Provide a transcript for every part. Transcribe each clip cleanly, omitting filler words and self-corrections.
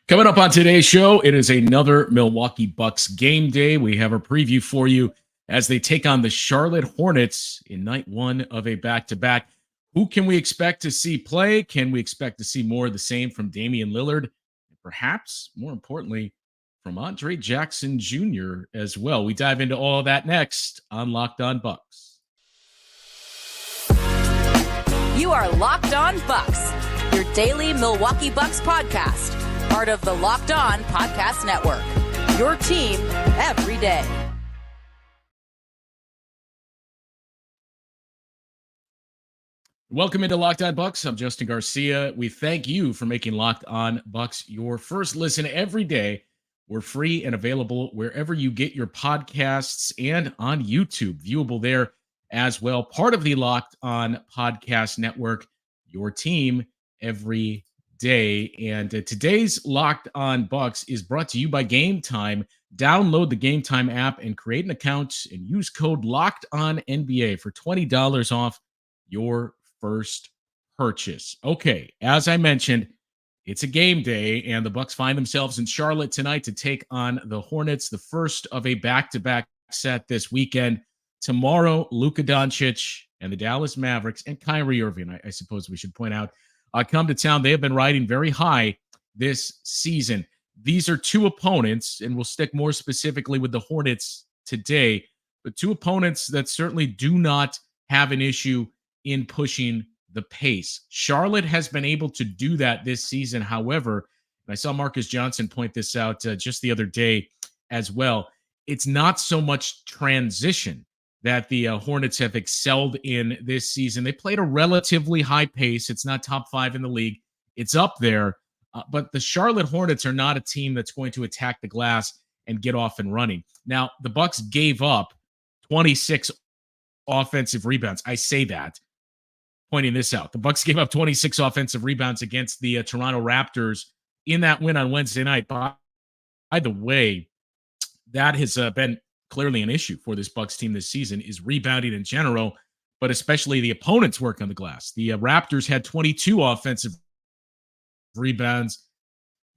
Coming up on today's show, it is another Milwaukee Bucks game day. We have a preview for you as they take on the Charlotte Hornets in night one of a back-to-back. Who can we expect to see play? Can we expect to see more of the same from Damian Lillard? And perhaps, more importantly, from Andre Jackson Jr. as well. We dive into all of that next on Locked On Bucks. You are Locked On Bucks, your daily Milwaukee Bucks podcast. Part of the Locked On Podcast Network, your team every day. Welcome into Locked On Bucks. I'm Justin Garcia. We thank you for making Locked On Bucks your first listen every day. We're free and available wherever you get your podcasts and on YouTube, viewable there as well. Part of the Locked On Podcast Network, your team every day. And today's Locked On Bucks is brought to you by Game Time. Download the Game Time app and create an account and use code Locked On NBA for $20 off your first purchase. Okay, as I mentioned, it's a game day, and the Bucks find themselves in Charlotte tonight to take on the Hornets, the first of a back-to-back set this weekend. Tomorrow, Luka Doncic and the Dallas Mavericks and Kyrie Irving, I suppose we should point out, come to town. They have been riding very high this season. These are two opponents, and we'll stick more specifically with the Hornets today, but two opponents that certainly do not have an issue in pushing the pace. Charlotte has been able to do that this season. However, and I saw Marcus Johnson point this out just the other day as well, it's not so much transition that the Hornets have excelled in this season. They played a relatively high pace. It's not top 5 in the league. It's up there. But the Charlotte Hornets are not a team that's going to attack the glass and get off and running. Now, the Bucks gave up 26 offensive rebounds. I say that, pointing this out. The Bucks gave up 26 offensive rebounds against the Toronto Raptors in that win on Wednesday night. By the way, that has been clearly an issue for this Bucks team this season, is rebounding in general, but especially the opponent's work on the glass. The Raptors had 22 offensive rebounds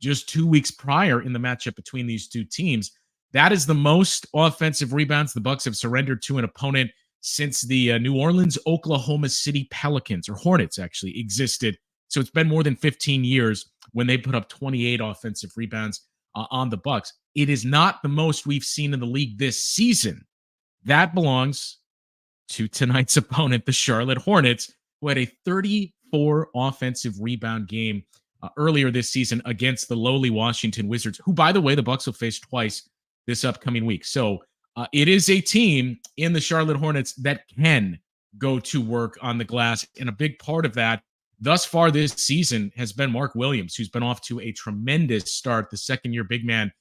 just 2 weeks prior in the matchup between these two teams. That is the most offensive rebounds the Bucks have surrendered to an opponent since the New Orleans, Oklahoma City Pelicans, or Hornets actually, existed. So it's been more than 15 years when they put up 28 offensive rebounds on the Bucks. It is not the most we've seen in the league this season. That belongs to tonight's opponent, the Charlotte Hornets, who had a 34 offensive rebound game earlier this season against the lowly Washington Wizards, who, by the way, the Bucks will face twice this upcoming week. So it is a team in the Charlotte Hornets that can go to work on the glass. And a big part of that thus far this season has been Mark Williams, who's been off to a tremendous start. The second-year big man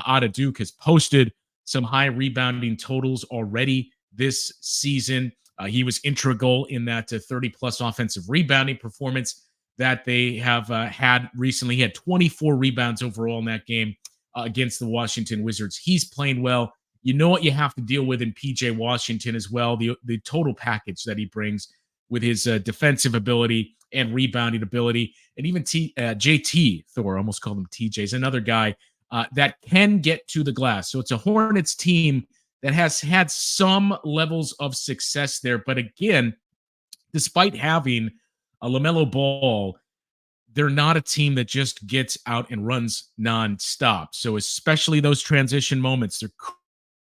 out of Duke has posted some high rebounding totals already this season. He was integral in that 30-plus offensive rebounding performance that they have had recently. He had 24 rebounds overall in that game against the Washington Wizards. He's playing well. You know what you have to deal with in PJ Washington as well, the total package that he brings with his defensive ability and rebounding ability. And even JT Thor, almost called him TJ, is another guy that can get to the glass. So it's a Hornets team that has had some levels of success there. But again, despite having a LaMelo Ball, they're not a team that just gets out and runs nonstop. So especially those transition moments, there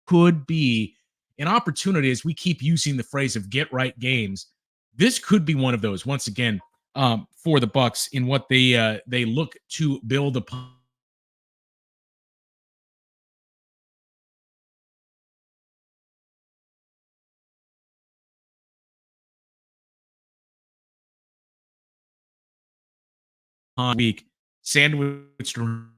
could be an opportunity, as we keep using the phrase of get right games. This could be one of those, once again, for the Bucks in what they look to build upon. Week sandwiched around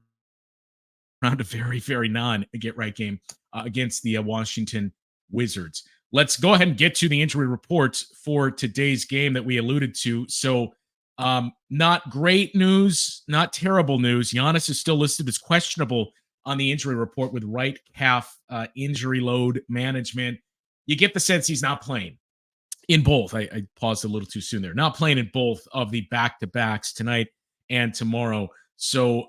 a very, very non-get-right game against the Washington Wizards. Let's go ahead and get to the injury report for today's game that we alluded to. So not great news, not terrible news. Giannis is still listed as questionable on the injury report with right calf injury load management. You get the sense he's not playing in both. I paused a little too soon there. Not playing in both of the back-to-backs tonight and tomorrow. So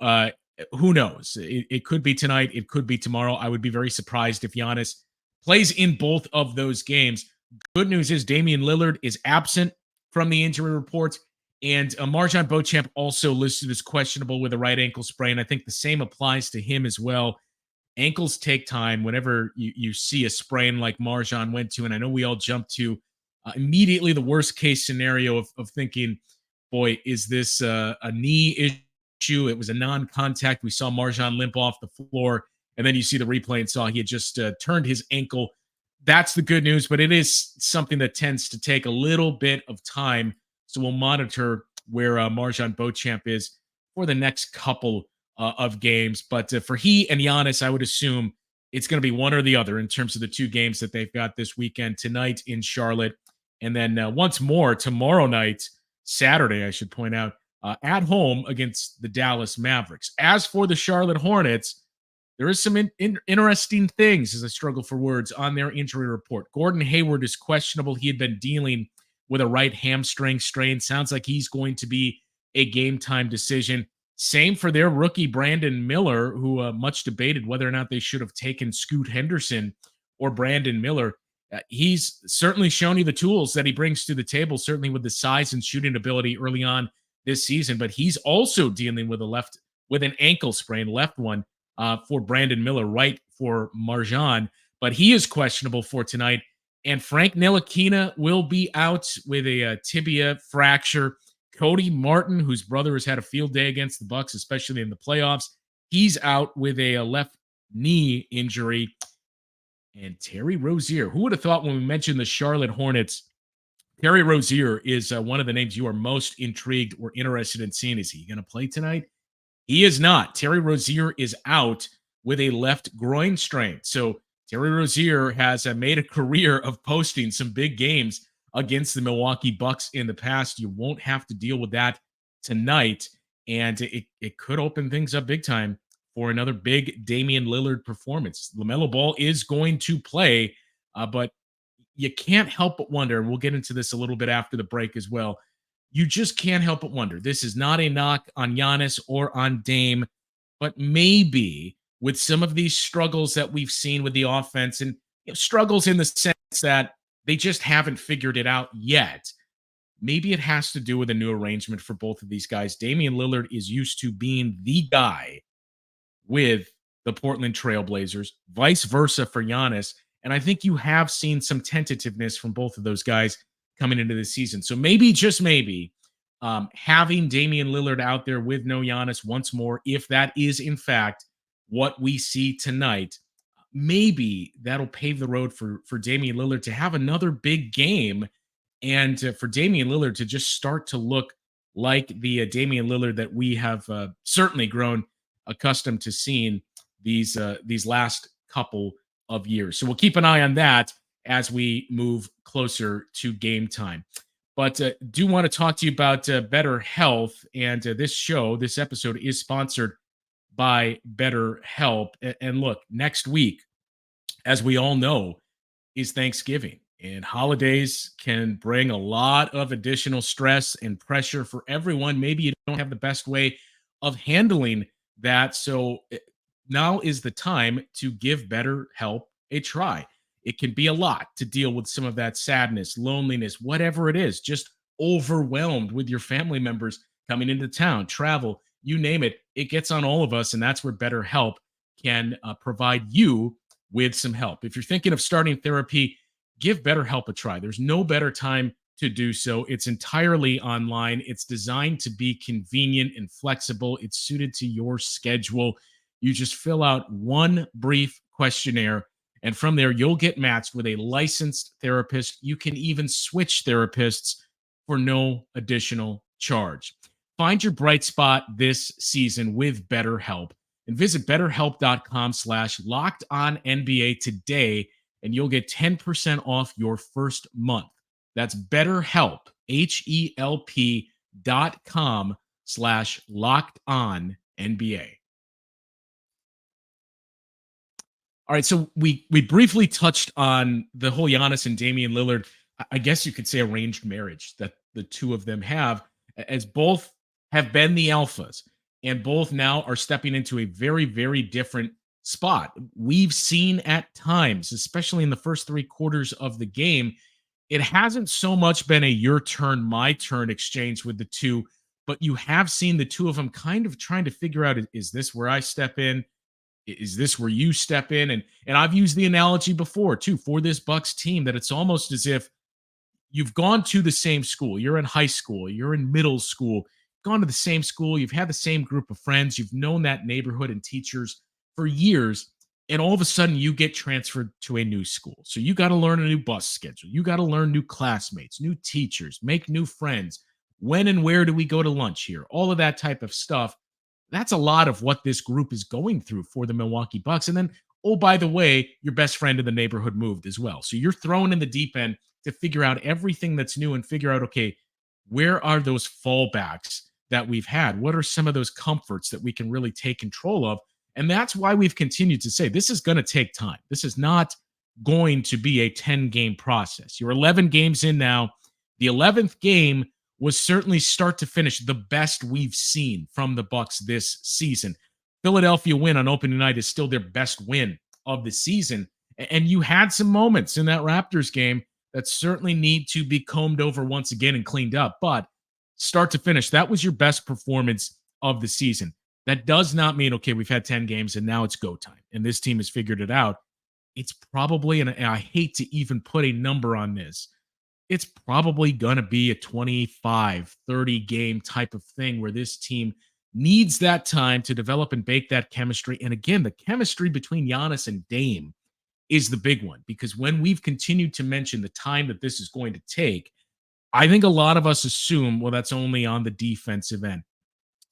Who knows? It could be tonight. It could be tomorrow. I would be very surprised if Giannis plays in both of those games. Good news is Damian Lillard is absent from the injury reports, and Marjan Beauchamp also listed as questionable with a right ankle sprain. I think the same applies to him as well. Ankles take time whenever you see a sprain like Marjan went to, and I know we all jump to immediately the worst case scenario of thinking, boy, is this a knee issue? It was a non-contact. We saw Marjan limp off the floor, and then you see the replay and saw he had just turned his ankle. That's the good news, but it is something that tends to take a little bit of time. So we'll monitor where Marjan Beauchamp is for the next couple of games. But for he and Giannis, I would assume it's going to be one or the other in terms of the two games that they've got this weekend, tonight in Charlotte, and then once more tomorrow night, Saturday, I should point out, at home against the Dallas Mavericks. As for the Charlotte Hornets, there is some interesting things, as I struggle for words, on their injury report. Gordon Hayward is questionable. He had been dealing with a right hamstring strain. Sounds like he's going to be a game-time decision. Same for their rookie, Brandon Miller, who much debated whether or not they should have taken Scoot Henderson or Brandon Miller. He's certainly shown you the tools that he brings to the table, certainly with the size and shooting ability early on this season, but he's also dealing with an ankle sprain, left one, for Brandon Miller, right for Marjan, but he is questionable for tonight. And Frank Ntilikina will be out with a tibia fracture. Cody Martin, whose brother has had a field day against the Bucks, especially in the playoffs, he's out with a left knee injury. And Terry Rozier, who would have thought when we mentioned the Charlotte Hornets, Terry Rozier is one of the names you are most intrigued or interested in seeing. Is he going to play tonight? He is not. Terry Rozier is out with a left groin strain. So Terry Rozier has made a career of posting some big games against the Milwaukee Bucks in the past. You won't have to deal with that tonight, and it could open things up big time for another big Damian Lillard performance. LaMelo Ball is going to play, but you can't help but wonder, and we'll get into this a little bit after the break as well, you just can't help but wonder. This is not a knock on Giannis or on Dame, but maybe with some of these struggles that we've seen with the offense, and struggles in the sense that they just haven't figured it out yet, maybe it has to do with a new arrangement for both of these guys. Damian Lillard is used to being the guy with the Portland Trailblazers, vice versa for Giannis. And I think you have seen some tentativeness from both of those guys coming into the season. So maybe, just maybe, having Damian Lillard out there with no Giannis once more, if that is in fact what we see tonight, maybe that'll pave the road for Damian Lillard to have another big game, and for Damian Lillard to just start to look like the Damian Lillard that we have certainly grown accustomed to seeing these last couple of years. So we'll keep an eye on that as we move closer to game time. But do want to talk to you about Better Health, and this episode is sponsored by Better Help. And look, next week, as we all know, is Thanksgiving, and holidays can bring a lot of additional stress and pressure for everyone. Maybe you don't have the best way of handling that. So now is the time to give Better Help a try. It can be a lot to deal with some of that sadness, loneliness, whatever it is, just overwhelmed with your family members coming into town, travel, you name it. It gets on all of us, and that's where BetterHelp can provide you with some help. If you're thinking of starting therapy, give BetterHelp a try. There's no better time to do so. It's entirely online. It's designed to be convenient and flexible. It's suited to your schedule. You just fill out one brief questionnaire, and from there, you'll get matched with a licensed therapist. You can even switch therapists for no additional charge. Find your bright spot this season with BetterHelp, and visit BetterHelp.com/LockedOnNBA today, and you'll get 10% off your first month. That's BetterHelp, HELP.com/LockedOnNBA. All right, so we briefly touched on the whole Giannis and Damian Lillard, I guess you could say, arranged marriage that the two of them have, as both have been the alphas. and both now are stepping into a very, very different spot. We've seen at times, especially in the first 3 quarters of the game, it hasn't so much been a your turn, my turn exchange with the two, but you have seen the two of them kind of trying to figure out, is this where I step in? Is this where you step in? And I've used the analogy before too for this Bucks team that it's almost as if you've gone to the same school. You're in high school, you're in middle school, gone to the same school, you've had the same group of friends, you've known that neighborhood and teachers for years, and all of a sudden you get transferred to a new school. So you got to learn a new bus schedule. You got to learn new classmates, new teachers, make new friends. When and where do we go to lunch here? All of that type of stuff. That's a lot of what this group is going through for the Milwaukee Bucks. And then, oh, by the way, your best friend in the neighborhood moved as well. So you're thrown in the deep end to figure out everything that's new and figure out, okay, where are those fallbacks that we've had? What are some of those comforts that we can really take control of? And that's why we've continued to say this is going to take time. This is not going to be a 10-game process. You're 11 games in now. The 11th game was certainly start to finish the best we've seen from the Bucks this season. Philadelphia win on opening night is still their best win of the season. And you had some moments in that Raptors game that certainly need to be combed over once again and cleaned up. But start to finish, that was your best performance of the season. That does not mean, okay, we've had 10 games and now it's go time and this team has figured it out. It's probably, and I hate to even put a number on this, it's probably going to be a 25, 30 game type of thing where this team needs that time to develop and bake that chemistry. And again, the chemistry between Giannis and Dame is the big one, because when we've continued to mention the time that this is going to take, I think a lot of us assume, well, that's only on the defensive end.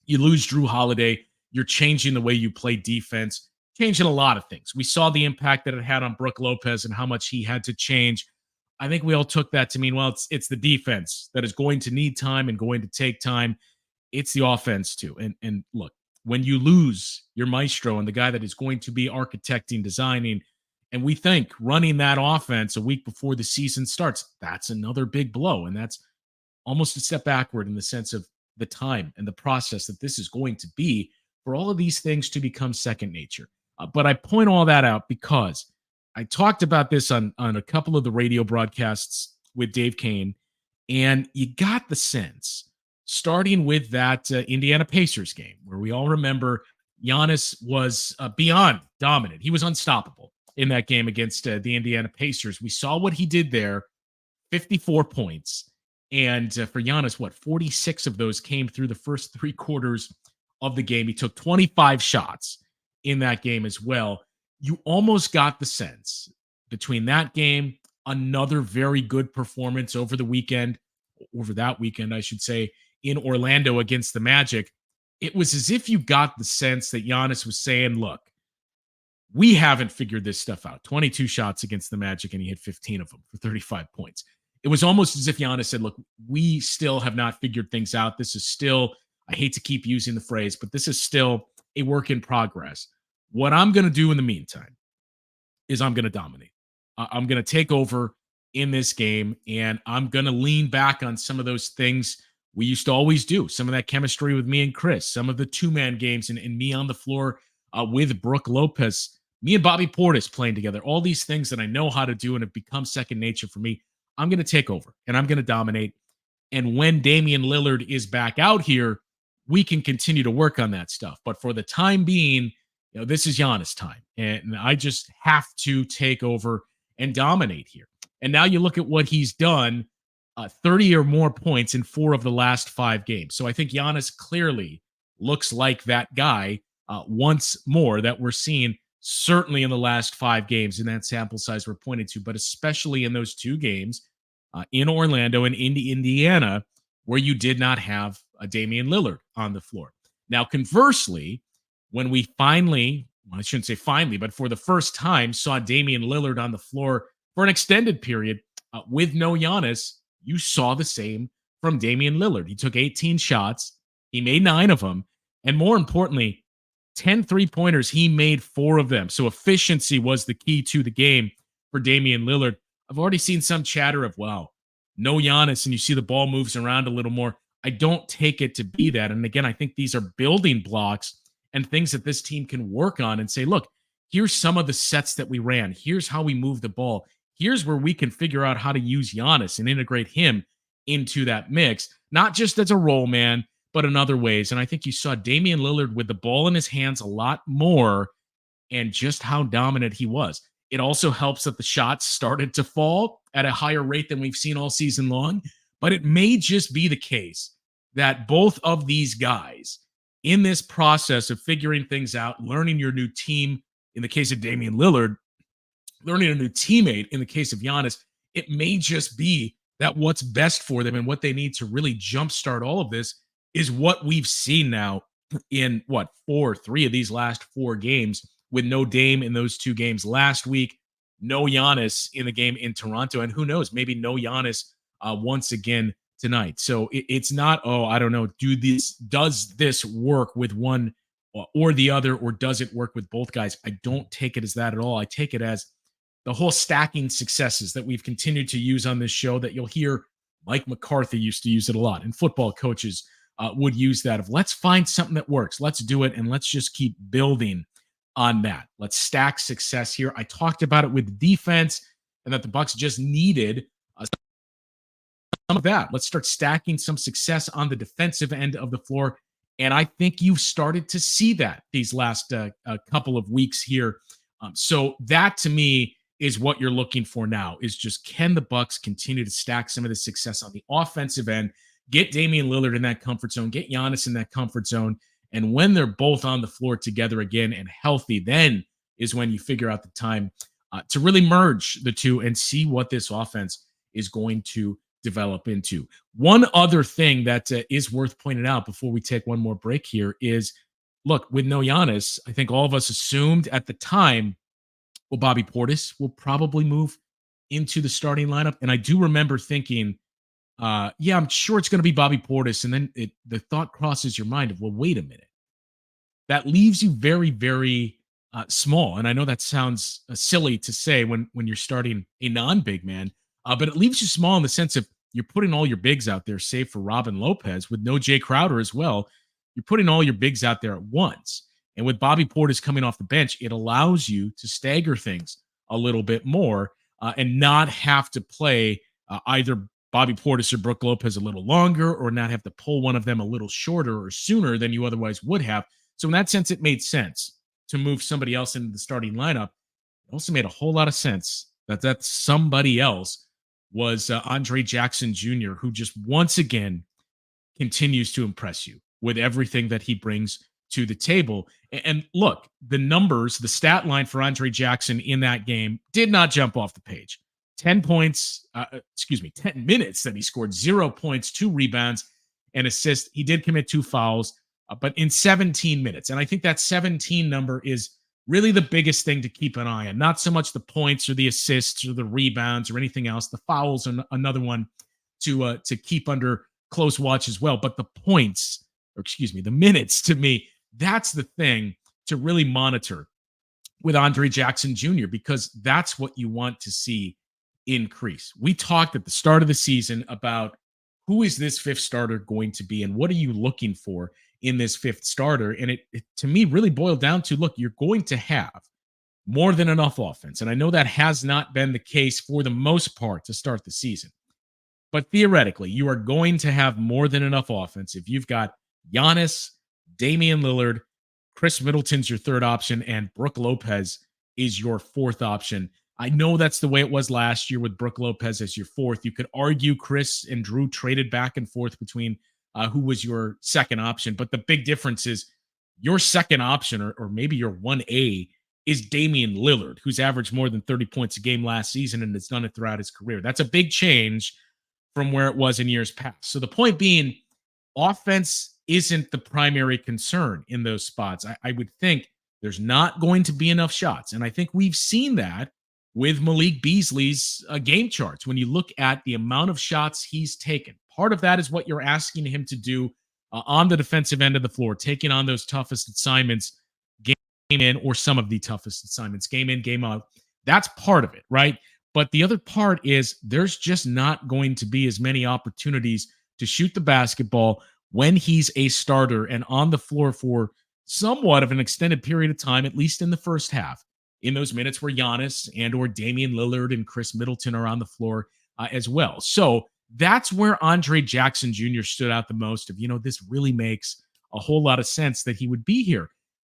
You lose Drew Holiday, you're changing the way you play defense, changing a lot of things. We saw the impact that it had on Brook Lopez and how much he had to change. I think we all took that to mean, well, it's the defense that is going to need time and going to take time. It's the offense too. And look, when you lose your maestro and the guy that is going to be architecting, designing, and we think running that offense a week before the season starts, that's another big blow. And that's almost a step backward in the sense of the time and the process that this is going to be for all of these things to become second nature. But I point all that out because I talked about this on a couple of the radio broadcasts with Dave Kane, and you got the sense, starting with that Indiana Pacers game, where we all remember Giannis was beyond dominant. He was unstoppable in that game against the Indiana Pacers. We saw what he did there, 54 points. And for Giannis, 46 of those came through the first 3 quarters of the game. He took 25 shots in that game as well. You almost got the sense between that game, another very good performance over that weekend, I should say, in Orlando against the Magic. It was as if you got the sense that Giannis was saying, look, we haven't figured this stuff out. 22 shots against the Magic, and he hit 15 of them for 35 points. It was almost as if Giannis said, look, we still have not figured things out. This is still, I hate to keep using the phrase, but this is still a work in progress. What I'm going to do in the meantime is I'm going to dominate. I'm going to take over in this game, and I'm going to lean back on some of those things we used to always do. Some of that chemistry with me and Chris, some of the two-man games and me on the floor with Brook Lopez, me and Bobby Portis playing together, all these things that I know how to do and have become second nature for me. I'm going to take over and I'm going to dominate. And when Damian Lillard is back out here, we can continue to work on that stuff. But for the time being, this is Giannis time. And I just have to take over and dominate here. And now you look at what he's done, 30 or more points in 4 of the last 5 games. So I think Giannis clearly looks like that guy once more that we're seeing certainly in the last 5 games in that sample size we're pointing to, but especially in those 2 games in Orlando and in Indiana, where you did not have a Damian Lillard on the floor. Now, conversely, when we finally, well, I shouldn't say finally, but for the first time saw Damian Lillard on the floor for an extended period with no Giannis, you saw the same from Damian Lillard. He took 18 shots. He made 9 of them. And more importantly, 10 3-pointers, he made 4 of them. So efficiency was the key to the game for Damian Lillard. I've already seen some chatter of, wow, no Giannis, and you see the ball moves around a little more. I don't take it to be that. And again, I think these are building blocks and things that this team can work on and say, look, here's some of the sets that we ran. Here's how we move the ball. Here's where we can figure out how to use Giannis and integrate him into that mix, not just as a role man, but in other ways. And I think you saw Damian Lillard with the ball in his hands a lot more and just how dominant he was. It also helps that the shots started to fall at a higher rate than we've seen all season long. But it may just be the case that both of these guys, in this process of figuring things out, learning your new team, in the case of Damian Lillard, learning a new teammate, in the case of Giannis, it may just be that what's best for them and what they need to really jumpstart all of this is what we've seen now in three of these last 4 games, with no Dame in those 2 games last week, no Giannis in the game in Toronto, and who knows, maybe no Giannis once again tonight. So it's not, I don't know, does this work with one or the other, or does it work with both guys? I don't take it as that at all. I take it as the whole stacking successes that we've continued to use on this show, that you'll hear Mike McCarthy used to use it a lot, and football coaches would use that of, let's find something that works, let's do it, and let's just keep building on that. Let's stack success here. I talked about it with defense, and that the Bucks just needed some of that. Let's start stacking some success on the defensive end of the floor. And I think you've started to see that these last couple of weeks here. So that to me is what you're looking for now, is just, can the Bucks continue to stack some of the success on the offensive end, get Damian Lillard in that comfort zone, get Giannis in that comfort zone. And when they're both on the floor together again and healthy, then is when you figure out the time to really merge the two and see what this offense is going to develop into. One other thing that is worth pointing out before we take one more break here is, look, with no Giannis, I think all of us assumed at the time, well, Bobby Portis will probably move into the starting lineup. And I do remember thinking, yeah, I'm sure it's going to be Bobby Portis. And then the thought crosses your mind of, well, wait a minute. That leaves you very, very small. And I know that sounds silly to say when you're starting a non-big man, but it leaves you small in the sense of you're putting all your bigs out there, save for Robin Lopez, with no Jay Crowder as well. You're putting all your bigs out there at once. And with Bobby Portis coming off the bench, it allows you to stagger things a little bit more and not have to play either Bobby Portis or Brook Lopez a little longer, or not have to pull one of them a little shorter or sooner than you otherwise would have. So in that sense, it made sense to move somebody else into the starting lineup. It also made a whole lot of sense that somebody else was Andre Jackson Jr., who just once again continues to impress you with everything that he brings to the table. And look, the numbers, the stat line for Andre Jackson in that game did not jump off the page. 10 minutes that he scored, 0 points, 2 rebounds, and assists. He did commit 2 fouls, but in 17 minutes. And I think that 17 number is really the biggest thing to keep an eye on. Not so much the points or the assists or the rebounds or anything else. The fouls are another one to keep under close watch as well. But the points, the minutes, to me, that's the thing to really monitor with Andre Jackson Jr., because that's what you want to see increase. We talked at the start of the season about who is this 5th starter going to be and what are you looking for in this 5th starter. And it to me really boiled down to, look, you're going to have more than enough offense. And I know that has not been the case for the most part to start the season. But theoretically, you are going to have more than enough offense if you've got Giannis, Damian Lillard, Chris Middleton's your 3rd option, and Brook Lopez is your 4th option. I know that's the way it was last year with Brook Lopez as your 4th. You could argue Chris and Drew traded back and forth between who was your 2nd option. But the big difference is your 2nd option, or maybe your 1A, is Damian Lillard, who's averaged more than 30 points a game last season and has done it throughout his career. That's a big change from where it was in years past. So the point being, offense isn't the primary concern in those spots. I would think there's not going to be enough shots. And I think we've seen that with Malik Beasley's game charts. When you look at the amount of shots he's taken, part of that is what you're asking him to do on the defensive end of the floor, taking on those toughest assignments game in, or some of the toughest assignments game in, game out. That's part of it, right? But the other part is there's just not going to be as many opportunities to shoot the basketball when he's a starter and on the floor for somewhat of an extended period of time, at least in the first half, in those minutes where Giannis and or Damian Lillard and Chris Middleton are on the floor as well. So that's where Andre Jackson Jr. stood out the most of, this really makes a whole lot of sense that he would be here.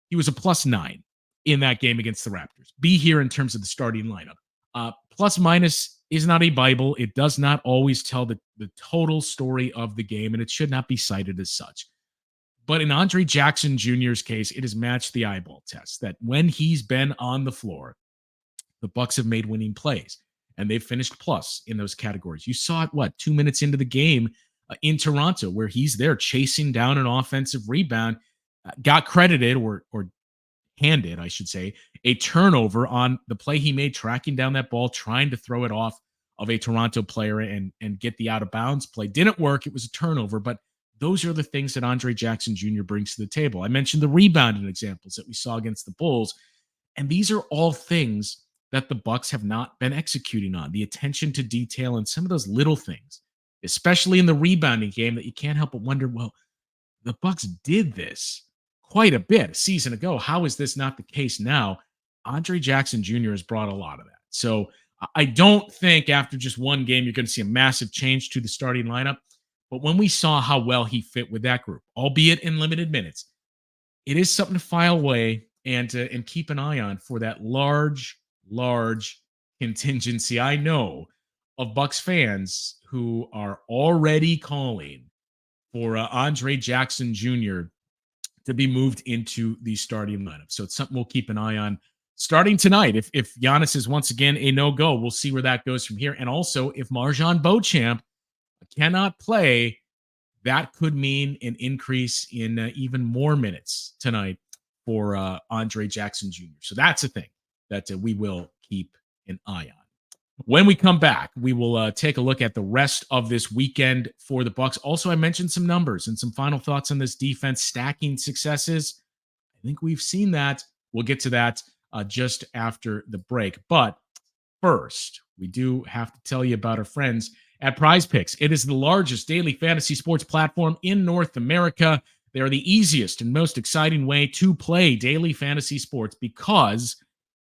He was a +9 in that game against the Raptors. Be here in terms of the starting lineup. Plus minus is not a Bible. It does not always tell the total story of the game, and it should not be cited as such. But in Andre Jackson Jr.'s case, it has matched the eyeball test that when he's been on the floor, the Bucks have made winning plays, and they've finished plus in those categories. You saw it, 2 minutes into the game in Toronto, where he's there chasing down an offensive rebound, got credited or handed, I should say, a turnover on the play he made, tracking down that ball, trying to throw it off of a Toronto player and get the out of bounds play. Didn't work. It was a turnover, but those are the things that Andre Jackson Jr. brings to the table. I mentioned the rebounding examples that we saw against the Bulls, and these are all things that the Bucks have not been executing on. The attention to detail and some of those little things, especially in the rebounding game, that you can't help but wonder, well, the Bucks did this quite a bit a season ago. How is this not the case now? Andre Jackson Jr. has brought a lot of that. So I don't think after just one game you're going to see a massive change to the starting lineup. But when we saw how well he fit with that group, albeit in limited minutes, it is something to file away and keep an eye on for that large contingency, I know, of Bucks fans who are already calling for Andre Jackson Jr. to be moved into the starting lineup. So it's something we'll keep an eye on starting tonight. If Giannis is once again a no-go, we'll see where that goes from here. And also, if MarJon Beauchamp cannot play, that could mean an increase in even more minutes tonight for Andre Jackson Jr. So that's a thing that we will keep an eye on. When we come back, we will take a look at the rest of this weekend for the Bucks. Also, I mentioned some numbers and some final thoughts on this defense stacking successes. I think we've seen that. We'll get to that just after the break. But first, we do have to tell you about our friends at Prize Picks. It is the largest daily fantasy sports platform in North America. They are the easiest and most exciting way to play daily fantasy sports because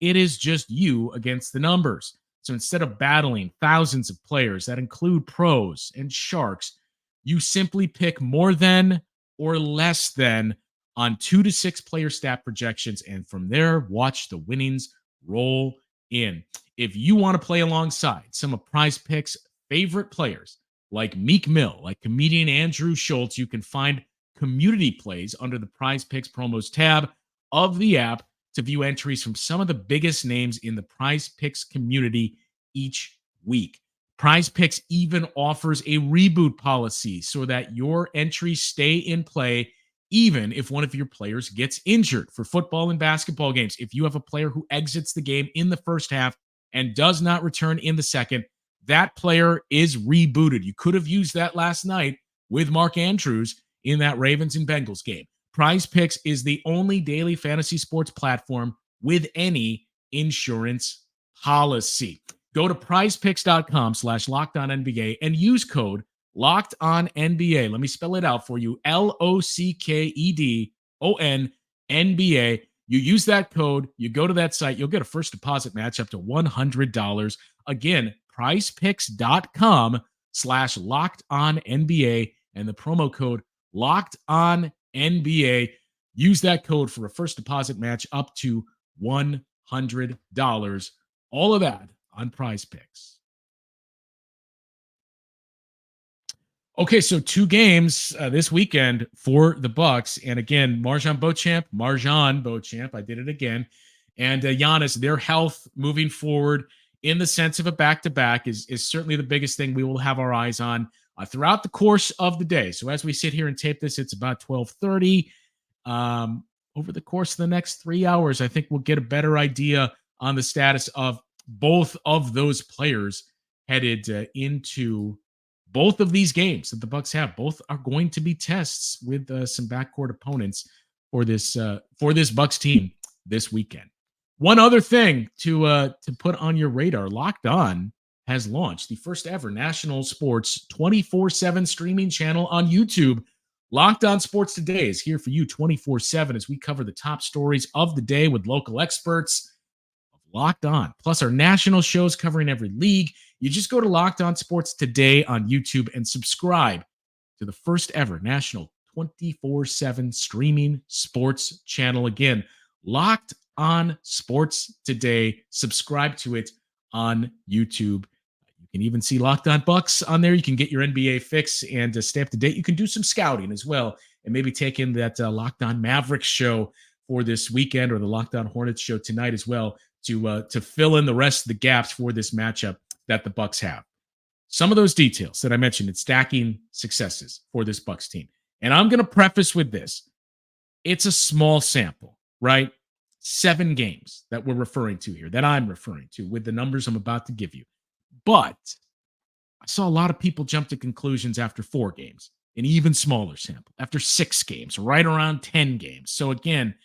it is just you against the numbers. So instead of battling thousands of players that include pros and sharks, you simply pick more than or less than on 2 to 6 player stat projections, and from there, watch the winnings roll in. If you want to play alongside some of Prize Picks' favorite players, like Meek Mill, like comedian Andrew Schultz, you can find community plays under the Prize Picks promos tab of the app to view entries from some of the biggest names in the Prize Picks community each week. Prize Picks even offers a reboot policy so that your entries stay in play even if one of your players gets injured. For football and basketball games, if you have a player who exits the game in the first half and does not return in the second, that player is rebooted. You could have used that last night with Mark Andrews in that Ravens and Bengals game. Prize Picks is the only daily fantasy sports platform with any insurance policy. Go to prizepicks.com/LockedOnNBA and use code LockedOnNBA. Let me spell it out for you. LOCKEDONNBA. You use that code, you go to that site, you'll get a first deposit match up to $100. Again, prizepicks.com/LockedOnNBA and the promo code LockedOnNBA. Use that code for a first deposit match up to $100. All of that on Prize Picks. Okay, so 2 games this weekend for the Bucks, and again, MarJon Beauchamp, I did it again, and Giannis, their health moving forward in the sense of a back-to-back is certainly the biggest thing we will have our eyes on throughout the course of the day. So as we sit here and tape this, it's about 12:30. Over the course of the next 3 hours, I think we'll get a better idea on the status of both of those players headed into both of these games that the Bucks have. Both are going to be tests with some backcourt opponents for this Bucks team this weekend. One other thing to put on your radar: Locked On has launched the first ever national sports 24/7 streaming channel on YouTube. Locked On Sports Today is here for you 24/7 as we cover the top stories of the day with local experts. Locked On, plus our national shows covering every league. You just go to Locked On Sports Today on YouTube and subscribe to the first ever national 24/7 streaming sports channel. Again, Locked On Sports Today. Subscribe to it on YouTube. You can even see Locked On Bucks on there. You can get your NBA fix and stay up to date. You can do some scouting as well and maybe take in that Locked On Mavericks show for this weekend or the Locked On Hornets show tonight as well to fill in the rest of the gaps for this matchup that the Bucks have. Some of those details that I mentioned in stacking successes for this Bucks team. And I'm going to preface with this. It's a small sample, right? 7 games that we're referring to here, that I'm referring to with the numbers I'm about to give you. But I saw a lot of people jump to conclusions after 4 games, an even smaller sample, after 6 games, right around 10 games. So again,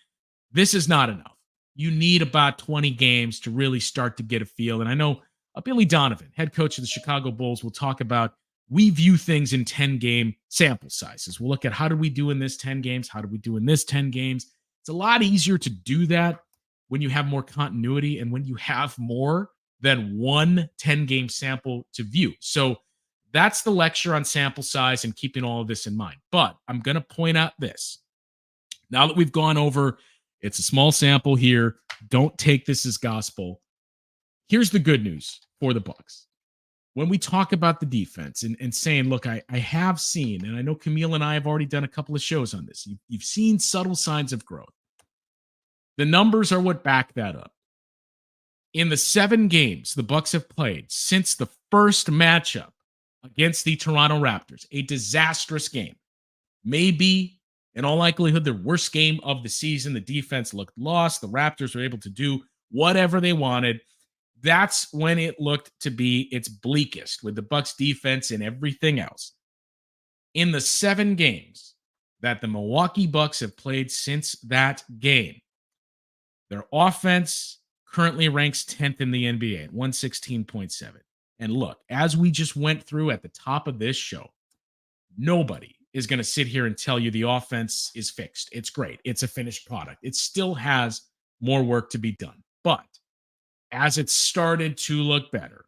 this is not enough. You need about 20 games to really start to get a feel. And I know Billy Donovan, head coach of the Chicago Bulls, will talk about we view things in 10-game sample sizes. We'll look at how do we do in this 10 games? How do we do in this 10 games? It's a lot easier to do that when you have more continuity and when you have more than one 10-game sample to view. So that's the lecture on sample size and keeping all of this in mind. But I'm going to point out this. Now that we've gone over, it's a small sample here. Don't take this as gospel. Here's the good news for the Bucks. When we talk about the defense and saying, look, I have seen, and I know Camille and I have already done a couple of shows on this. You've seen subtle signs of growth. The numbers are what back that up. In the 7 games the Bucks have played since the first matchup against the Toronto Raptors, a disastrous game, maybe in all likelihood, their worst game of the season. The defense looked lost. The Raptors were able to do whatever they wanted. That's when it looked to be its bleakest with the Bucks defense and everything else. In the 7 games that the Milwaukee Bucks have played since that game, their offense currently ranks 10th in the NBA at 116.7. And look, as we just went through at the top of this show, nobody is going to sit here and tell you the offense is fixed. It's great. It's a finished product. It still has more work to be done. But as it started to look better,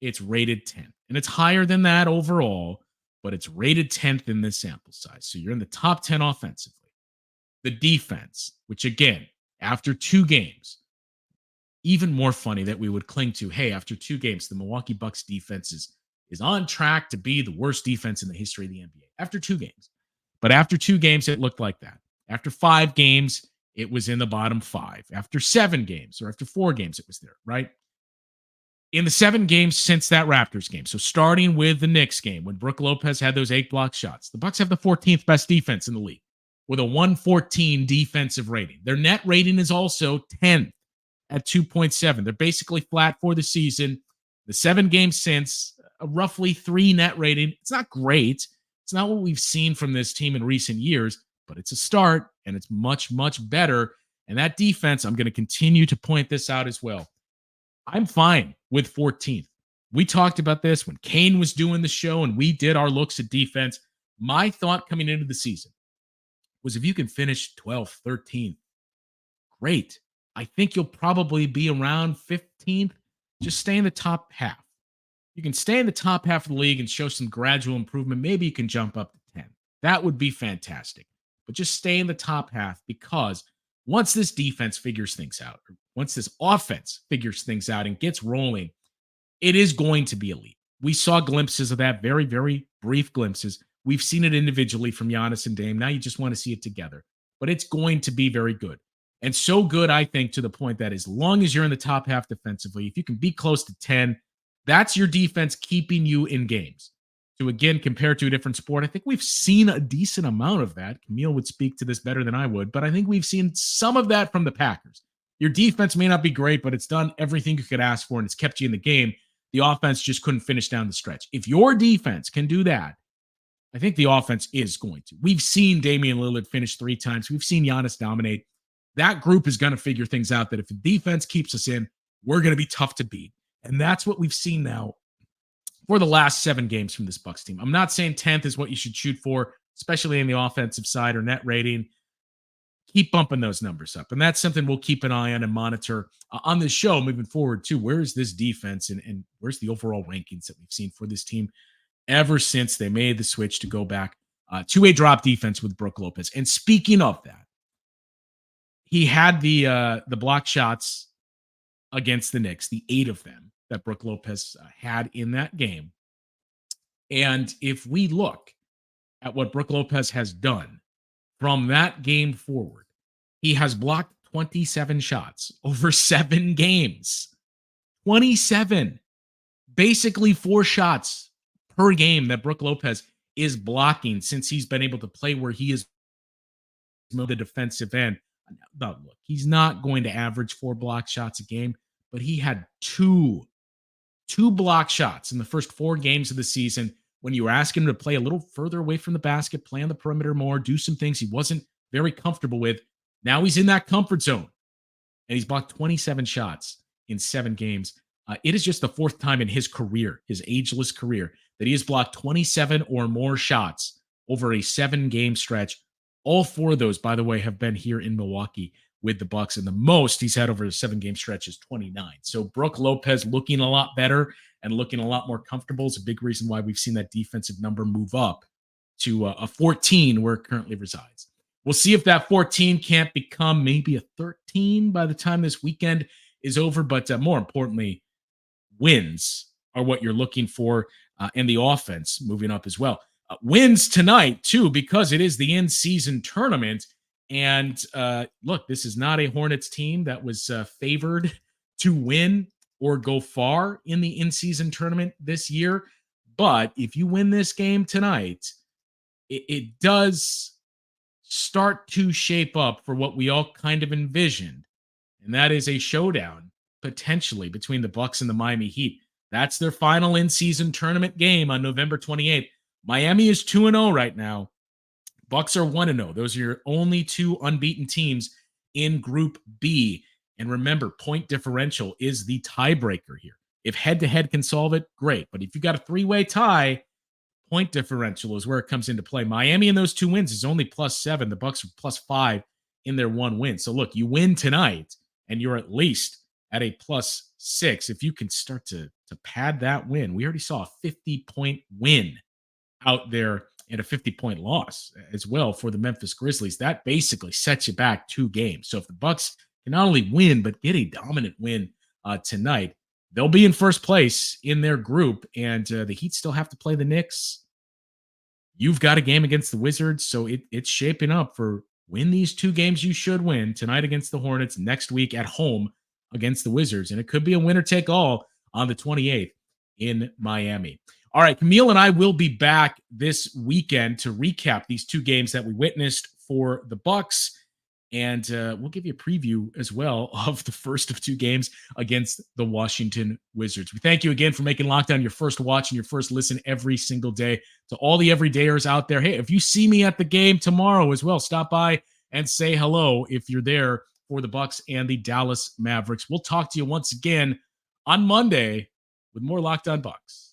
it's rated 10th. And it's higher than that overall, but it's rated 10th in this sample size. So you're in the top 10 offensively. The defense, which again, after 2 games, even more funny that we would cling to, hey, after 2 games, the Milwaukee Bucks defense is on track to be the worst defense in the history of the NBA after 2 games. But after 2 games, it looked like that. After 5 games, it was in the bottom 5. After 7 games or after 4 games, it was there, right? In the 7 games since that Raptors game, so starting with the Knicks game, when Brook Lopez had those 8 block shots, the Bucks have the 14th best defense in the league with a 114 defensive rating. Their net rating is also 10th at 2.7. They're basically flat for the season. The 7 games since, a roughly 3 net rating. It's not great. It's not what we've seen from this team in recent years, but it's a start, and it's much, much better. And that defense, I'm going to continue to point this out as well. I'm fine with 14th. We talked about this when Kane was doing the show, and we did our looks at defense. My thought coming into the season was if you can finish 12th, 13th, great. I think you'll probably be around 15th. Just stay in the top half. You can stay in the top half of the league and show some gradual improvement. Maybe you can jump up to 10. That would be fantastic. But just stay in the top half, because once this defense figures things out, or once this offense figures things out and gets rolling, it is going to be elite. We saw glimpses of that, very, very brief glimpses. We've seen it individually from Giannis and Dame. Now you just want to see it together. But it's going to be very good. And so good, I think, to the point that as long as you're in the top half defensively, if you can be close to 10, that's your defense keeping you in games. So again, compared to a different sport, I think we've seen a decent amount of that. Camille would speak to this better than I would, but I think we've seen some of that from the Packers. Your defense may not be great, but it's done everything you could ask for, and it's kept you in the game. The offense just couldn't finish down the stretch. If your defense can do that, I think the offense is going to. We've seen Damian Lillard finish 3 times. We've seen Giannis dominate. That group is going to figure things out, that if the defense keeps us in, we're going to be tough to beat. And that's what we've seen now for the last 7 games from this Bucks team. I'm not saying 10th is what you should shoot for, especially in the offensive side or net rating. Keep bumping those numbers up. And that's something we'll keep an eye on and monitor on this show moving forward too. Where is this defense and where's the overall rankings that we've seen for this team ever since they made the switch to go back to a drop defense with Brook Lopez? And speaking of that, he had the block shots against the Knicks, the 8 of them that Brook Lopez had in that game. And if we look at what Brook Lopez has done from that game forward, he has blocked 27 shots over 7 games. 27. Basically 4 shots per game that Brook Lopez is blocking since he's been able to play where he is the defensive end. Now, look, he's not going to average 4 block shots a game, but he had two block shots in the first 4 games of the season when you were asking him to play a little further away from the basket, play on the perimeter more, do some things he wasn't very comfortable with. Now he's in that comfort zone, and he's blocked 27 shots in 7 games. It is just the 4th time in his career, his ageless career, that he has blocked 27 or more shots over a 7-game stretch. All 4 of those, by the way, have been here in Milwaukee with the Bucks, and the most he's had over a 7-game stretch is 29. So Brook Lopez looking a lot better and looking a lot more comfortable is a big reason why we've seen that defensive number move up to a 14 where it currently resides. We'll see if that 14 can't become maybe a 13 by the time this weekend is over, but more importantly, wins are what you're looking for, and the offense moving up as well. Wins tonight, too, because it is the in-season tournament. And look, this is not a Hornets team that was favored to win or go far in the in-season tournament this year. But if you win this game tonight, it does start to shape up for what we all kind of envisioned. And that is a showdown potentially between the Bucks and the Miami Heat. That's their final in-season tournament game on November 28th. Miami is 2-0 right now. Bucks are 1-0. Those are your only 2 unbeaten teams in Group B. And remember, point differential is the tiebreaker here. If head-to-head can solve it, great. But if you got a 3-way tie, point differential is where it comes into play. Miami in those 2 wins is only +7. The Bucks are +5 in their 1 win. So look, you win tonight, and you're at least at a +6. If you can start to pad that win, we already saw a 50-point win out there and a 50-point loss as well for the Memphis Grizzlies. That basically sets you back 2 games. So if the Bucks can not only win, but get a dominant win tonight, they'll be in first place in their group, and the Heat still have to play the Knicks. You've got a game against the Wizards, so it's shaping up for win these 2 games you should win, tonight against the Hornets, next week at home against the Wizards, and it could be a winner-take-all on the 28th in Miami. All right, Camille and I will be back this weekend to recap these 2 games that we witnessed for the Bucks, and we'll give you a preview as well of the first of 2 games against the Washington Wizards. We thank you again for making Locked On your first watch and your first listen every single day. To all the everydayers out there, hey, if you see me at the game tomorrow as well, stop by and say hello if you're there for the Bucks and the Dallas Mavericks. We'll talk to you once again on Monday with more Locked On Bucks.